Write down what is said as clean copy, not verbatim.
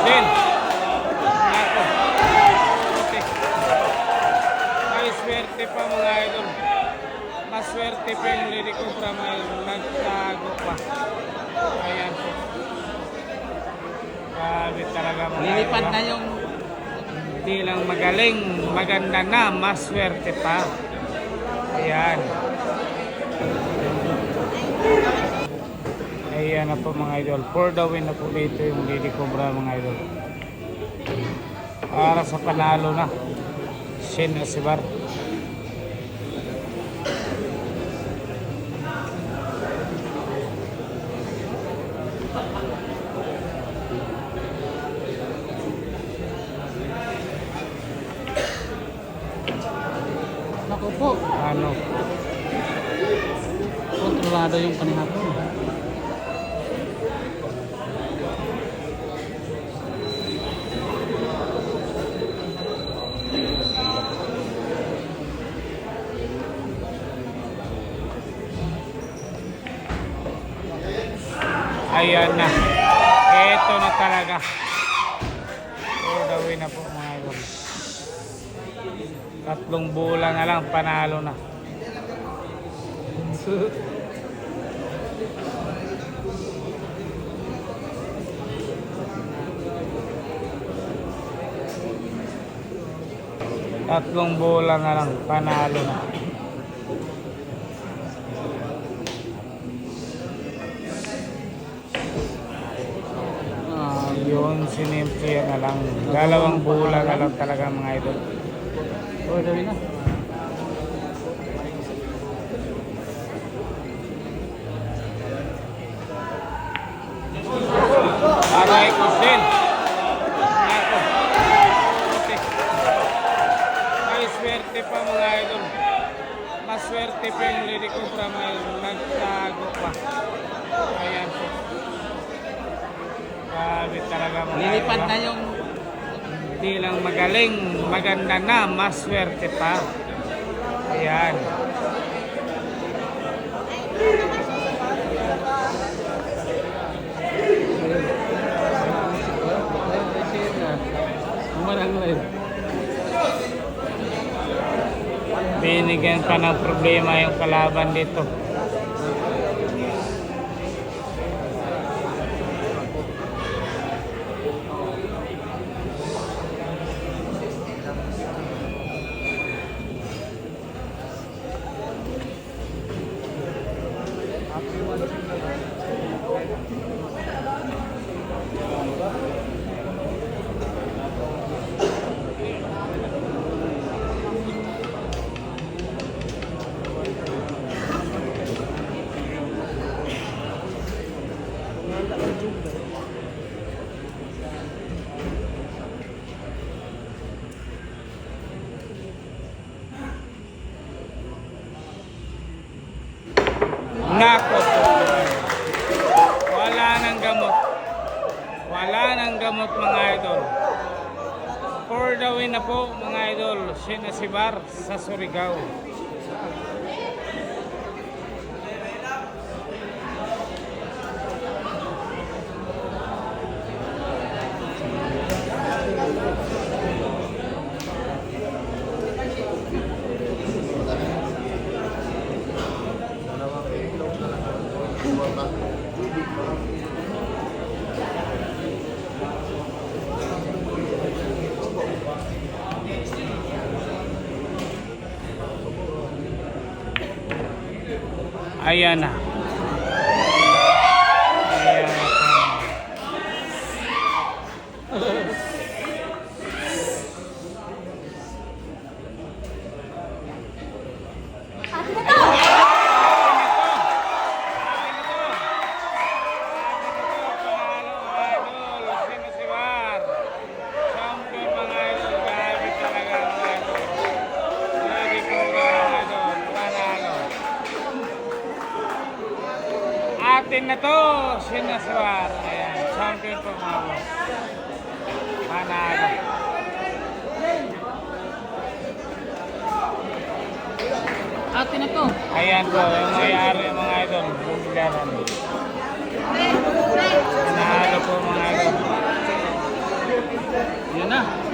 din. Ako. Okay. Ay, swerte pa mga idol. Maswerte pa yung Lady Cobra mga idol. Nagtago pa. Ayan po. Grabe talaga mga Lilipad idol. na yung... Hindi lang magaling, maganda na, maswerte pa. Ayan. Ayan na po mga idol. For the win na po dito yung Lady Cobra mga idol. Para sa panalo na. Shin Asibar. Naku po, Ano? kontrolado yung panihapon. Ayan na. Ito na talaga. For the win na po mga idol. 3 bola na lang, panalo na. Tatlong bola na lang, panalo na. Yun, sinimple na lang. 2 bola na lang talaga mga idol. For the win na. Aray ko din. Ako. Okay. Ay, swerte pa mga idol. Maswerte pa yung Lady Cobra mga idol. Nagtago pa. Ayan po. Grabe talaga mga Lilipad idol. na yung... Hindi lang magaling, maganda na, maswerte pa. Ayan. Umarang live. Binigyan pa ng problema yung kalaban dito. Nako po. Wala nang gamot. Wala nang gamot mga idol. For the win na po mga idol. Shin Asibar sa Surigao. Ayan na. Ayan na. Atin na to, sinaswar. Ayan, champion po mga boss. Panalo. Atin na to. Ayan po, yung mayari mga idol. Bumilaran. Panalo po mga idol. na.